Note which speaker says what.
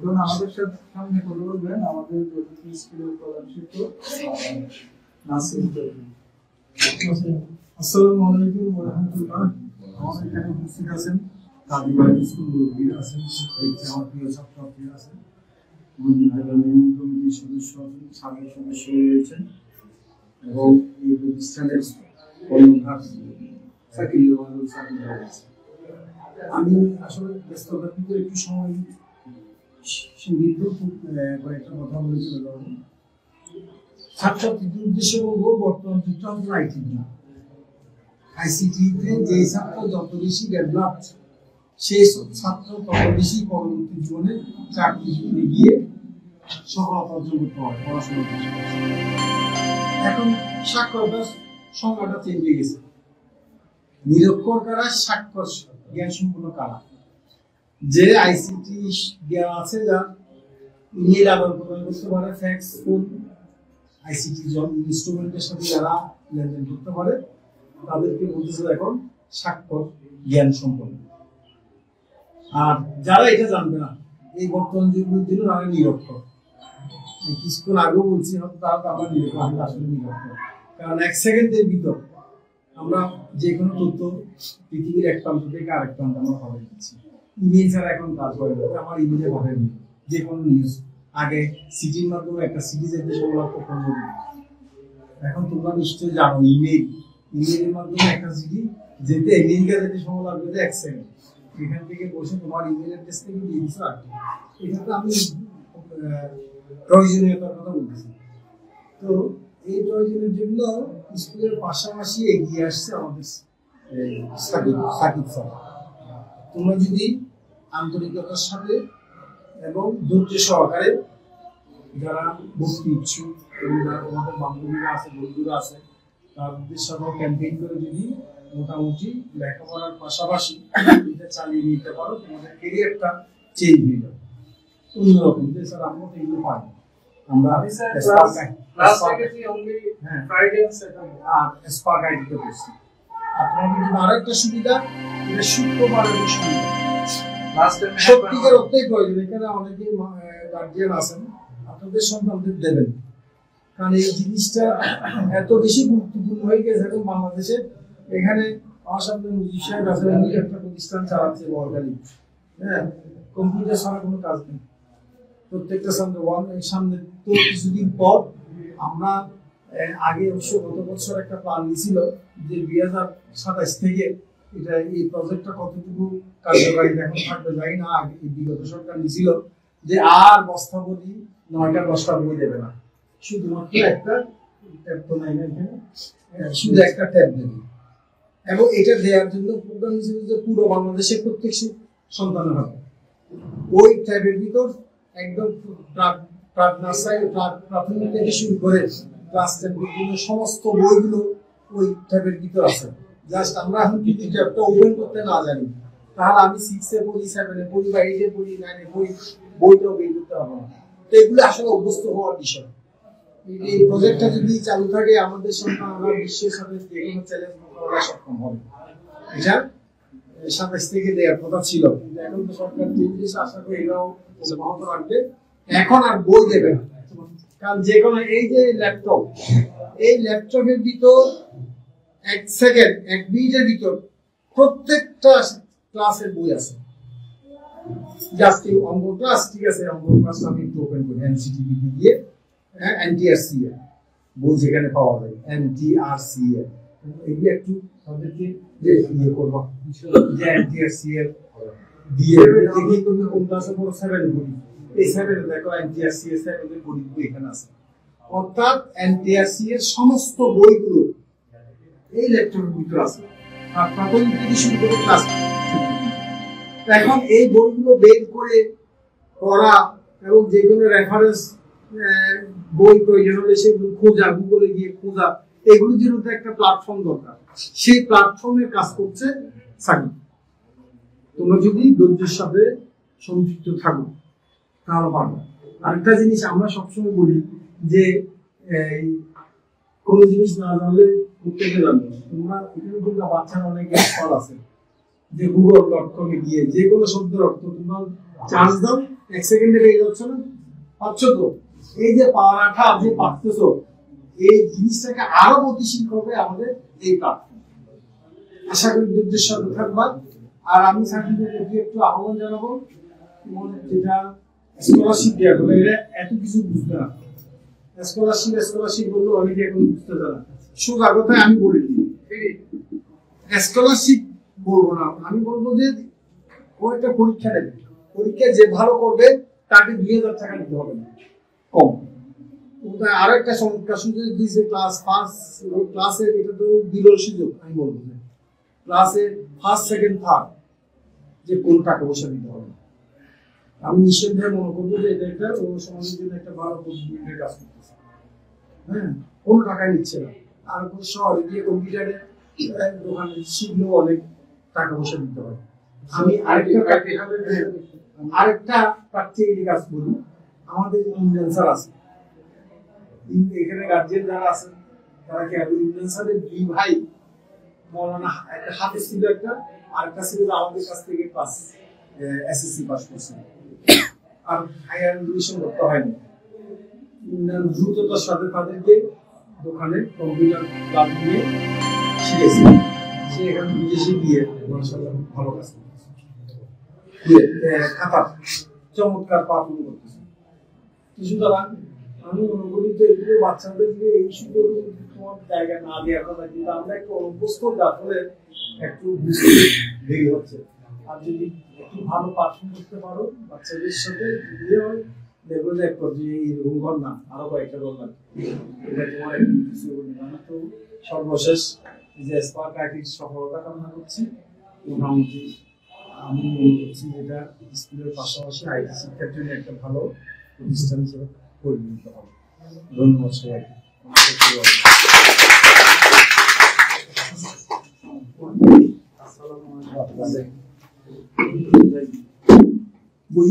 Speaker 1: এখন আমাদের সামনে কথা বলবেন আমাদের স্কুলের প্রধান শিক্ষক নাসির। আসসালামু আলাইকুম ওয়া রাহমাতুল্লাহ। আমাদের এখানে উপস্থিত আছেন কাদিবাড়ি স্কুল মুরব্বীরা আছেন, আমার প্রিয় ছাত্রছাত্রীরা আছেন, বিদ্যালয়ের কমিটির সদস্য আছেন, সাবেক সদস্য রয়েছেন এবং এই প্রতিষ্ঠানের কর্মধার আমি আসলে ব্যস্ততার ভিতরে একটু সময় সীমিত, কয়েকটা কথা বলে চলে যাব। ছাত্রছাত্রীদের উদ্দেশ্যে বলবো, বর্তমান যুগটা হচ্ছে আইটি যুগ। আইসিটিতে যে ছাত্র যত বেশি ডেভেলপ, সেই ছাত্র তত বেশি পরবর্তী জীবনে চাকরি জীবনে গিয়ে সফলতা অর্জন করতে হয় পড়াশোনা করতে। এখন সাক্ষরতার সংজ্ঞাটা চেঞ্জ হয়ে গেছে। নিরক্ষর কারা, সাক্ষর জ্ঞান সম্পন্ন কারা? যে আইসিটি জ্ঞান আছে, যার ইমেল আদান প্রদান করতে পারে, ফ্যাক্স, ফোন, আইসিটি ইনস্ট্রুমেন্টের সাথে যারা লেনদেন করতে পারে, তাদেরকে বলতেছে এখন সাক্ষর জ্ঞান সম্পন্ন। আর যারা এটা জানবে না, এই বর্তমান যুগের দিনে তারা নিরক্ষর। কিছুক্ষণ আগেও বলছি তারা আমরা নিরক্ষর, আসলে নিরক্ষর। কারণ এক সেকেন্ডের ভিতর আমরা যে কোনো তথ্য পৃথিবীর এক প্রান্ত থেকে আরেক প্রান্তে আমরা পাঠিয়ে দিচ্ছি। ইমেল ছাড়া এখন কাজ করে না, আমার ইমেলে পাঠিয়ে দিই যে কোনো নিউজ। আগে সিটির মাধ্যমে একটা সিটি যেতে সময় লাগতো 15 দিন, এখন তোমরা নিশ্চয়ই জানো ইমেলের মাধ্যমে একটা সিটি যেতে আমেরিকা যেতে সময় লাগবে 1 সেকেন্ড। এখান থেকে বসে তোমার ইমেল অ্যাড্রেস থেকে দিয়ে দিচ্ছ। আর এখানে আমি প্রয়োজনীয়তার কথা বলতেছি। তো এই প্রয়োজনের জন্য স্কুলের পাশাপাশি এগিয়ে আসছে আমাদের সাকিব স্যার। তোমরা যদি আন্তরিকতার সাথে এবং ধৈর্য সহকারে, যারা ভর্তি ইচ্ছুক এবং যারা তোমাদের বান্ধবীরা আছে, বন্ধুরা আছে, তাদের সাথে ক্যাম্পেইন করে যদি মোটামুটি লেখাপড়ার পাশাপাশি এটা চালিয়ে নিতে পারো, তোমাদের ক্যারিয়ারটা চেঞ্জ হয়ে যাবে অন্যরকম। যে স্যার আমরা তো এগুলো পাই, আমরা স্পার্ক আইডিতে করছি। আর তোমাদের জন্য আরেকটা সুবিধা, এটা শুক্রবারের সুবিধা, সত্যিকার অর্থেই প্রয়োজন। এখানে অনেকেই গার্জিয়ান আছেন, আপনাদের সন্তানদের দেবেন, কারণ এই জিনিসটা এত বেশি গুরুত্বপূর্ণ হয়ে গেছে এখন বাংলাদেশে। এখানে আমার সামনে মুজিব সাহেব আছে, উনি একটা প্রতিষ্ঠান চালাচ্ছে বড়গালি, হ্যাঁ, কম্পিউটার ছাড়া কোনো কাজ নেই। প্রত্যেকটা সামনে তো কিছুদিন পর আমরা আগে অবশ্য গত বছর একটা প্ল্যান নিয়েছিল যে 2027 থেকে এটা এই প্রজেক্টটা কতটুকু কার্যকারী এখন থাকবে জানি না। আগে বিগত সরকার নিয়েছিল যে আর বস্তা বলি 9টা 10টা বই দেবে না, শুধুমাত্র একটা ট্যাব, তো নাই না এখানে, শুধু একটা ট্যাব দেবে। এবং এটা দেওয়ার জন্য প্রোগ্রাম হিসেবে যে পুরো বাংলাদেশের প্রত্যেক সন্তানের হবে ওই ট্যাবের ভিতর একদম প্রাথমিক থেকে শুরু করে ক্লাস 10 পর্যন্ত সমস্ত বইগুলো ওই ট্যাবের ভিতর আছে। জাস্ট আমরা এখন যদি ট্যাবটা ওপেন করতে না জানি, তাহলে আমি 6 এ পড়ি, 7 এ পড়ি বা 8 এ পড়ি, 9 এ পড়ি, বইটাও বের করতে হবে না। তো এগুলো আসলে অভ্যস্ত হওয়ার বিষয়। এই প্রজেক্টটা যদি চালু থাকে, আমাদের সন্তান আমরা বিশ্বের সাথে যে কোনো চ্যালেঞ্জ মোকাবেলা সক্ষম হবে। এটা 27 থেকে দেওয়ার কথা ছিল, কিন্তু এখন তো সরকার যে জিনিস আশা করে এরাও অব্যাহত রাখবে। এখন আর বই দেবে না, কারণ যে কোনো এই যে ল্যাপটপ, এই ল্যাপটপের ভিতর 1 সেকেন্ড 1 মিনিটের ভিতর প্রত্যেকটা ক্লাসের বই আছে। জাস্ট অঙ্ক ক্লাস, ঠিক আছে, অঙ্ক ক্লাস আমি একটু ওপেন করি এনসিটিভিতে গিয়ে, হ্যাঁ, এনটিআরসিএ বই যেখানে পাওয়া যায়, এনটিআরসিএ, এগুলো একটু তাদেরকে যে ইয়ে করবো, যে এনটিআরসিএ দিয়ে দেখি তুমি কোন ক্লাসে পড়ো, 7 বই, এই 7 দেখো এনটিআরসিএ 7 এর বই এখানে আছে। অর্থাৎ এনটিআরসিএ সমস্ত বইগুলো এই ল্যাপটপের ভিতরে আছে, আর প্রাথমিক থেকে শুরু করে ক্লাস। এখন এই বইগুলো বের করে পড়া এবং যে কোনো রেফারেন্স বই প্রয়োজন হলে সেগুলো খোঁজা, গুগলে গিয়ে খোঁজা, এগুলোর জন্য তো একটা প্ল্যাটফর্ম দরকার। সেই প্ল্যাটফর্মে কাজ করছে সাকিব। তোমরা যদি ধৈর্যের সাথে সংযুক্ত থাকো তাহলে পারবে। আরেকটা জিনিস আমরা সবসময় বলি যে কোনো জিনিস না জানলে প্রত্যেকে জানবে। তোমরা এখানে কিন্তু বাচ্চারা অনেক এক্সপার্ট আছে, যে গুগল.com এ গিয়ে যে কোনো শব্দের অর্থ তোমরা চার্জ দাও, এক সেকেন্ডে পেয়ে যাচ্ছ না, পাচ্ছ তো? এই যে পাওয়াটা যে পাচ্ছ, এই জিনিসটাকে আরো গতিশীল করবে আমাদের এই প্ল্যাটফর্ম। আশা করি ধৈর্যের সাথে থাকবা। আর আমি সার্টিফিকেট একটু আহ্বান জানাবো, যেটা স্কলারশিপ দেওয়া হবে, এটা এত কিছু বুঝতে না। স্কলারশিপ বললো অনেকে এখন বুঝতে চায় না। সোজা কথায় আমি বলে দিই, স্কলারশিপ বলবো না, আমি বলবো যে ও একটা পরীক্ষা নেবে, পরীক্ষা যে ভালো করবে তাকে 2000 টাকা দিতে হবে না, কম। আরো একটা চমৎকার সুযোগ দিয়েছে ক্লাস ফার্স্ট ক্লাসে, এটা তো বিরল সুযোগ। আমি বলবো যে ক্লাসে ফার্স্ট সেকেন্ড থার্ড যে কোন টাকা পয়সা দিতে হবে। আমি নিঃসন্দেহে মনে করবো যে এটা একটা ও সমাজের জন্য একটা ভালো প্রতিযোগিতার কাজ করতেছে। হ্যাঁ, কোনো টাকাই নিচ্ছে না। আর শহরে গিয়ে কম্পিউটারে দোকানে শিখলেও অনেক টাকা পয়সা দিতে হয়। আমি আরেকটা প্র্যাকটিক্যালি কাজ বলি, আমাদের ইনফ্লুয়েন্সার আছে এখানে, গার্জিয়ান যারা আছেন তারা কি ইনফ্লুয়েন্সারের দুই ভাই মৌলানা, একটা হাতে ছিল একটা, আরেকটা ছিল আমাদের কাছ থেকে পাস এসএসসি পাস করছে, আর হায়ার এডুকেশন করতে হয়নি। দ্রুততার সাথে তাদেরকে দোকানে কম্পিউটার ক্লাস দিয়ে শিখেছে, সে এখানে বিদেশে গিয়ে মাশাআল্লাহ ভালো কাজ করতেছে, খাতার চমৎকার পারফর্ম করতেছে। সুতরাং আমি মনে করি যে এগুলো বাচ্চাদেরকে এই সুযোগ তোমার জায়গা না দেওয়ার কথা, কিন্তু আমরা একটু অভ্যস্ত, যার ফলে একটু বুঝতে দেরি হচ্ছে। আর যদি একটু ভালো পারফর্ম করতে পারো বাচ্চাদের সাথে দিয়ে হয়, দেখবো যে এক পর্যায়ে এইরকম ঘর না, আরো কয়েকটা ঘর লাগবে, এটা তোমার একটু কিছু না। তো সর্বশেষ যে স্পার্ক আইটির সফলতা কামনা করছি। মোটামুটি আমি মনে করছি যেটা স্কুলের পাশাপাশি আইটি শিক্ষার জন্য একটা ভালো প্রতিষ্ঠান হিসেবে পরিণত হবে। ধন্যবাদ সবাইকে। বই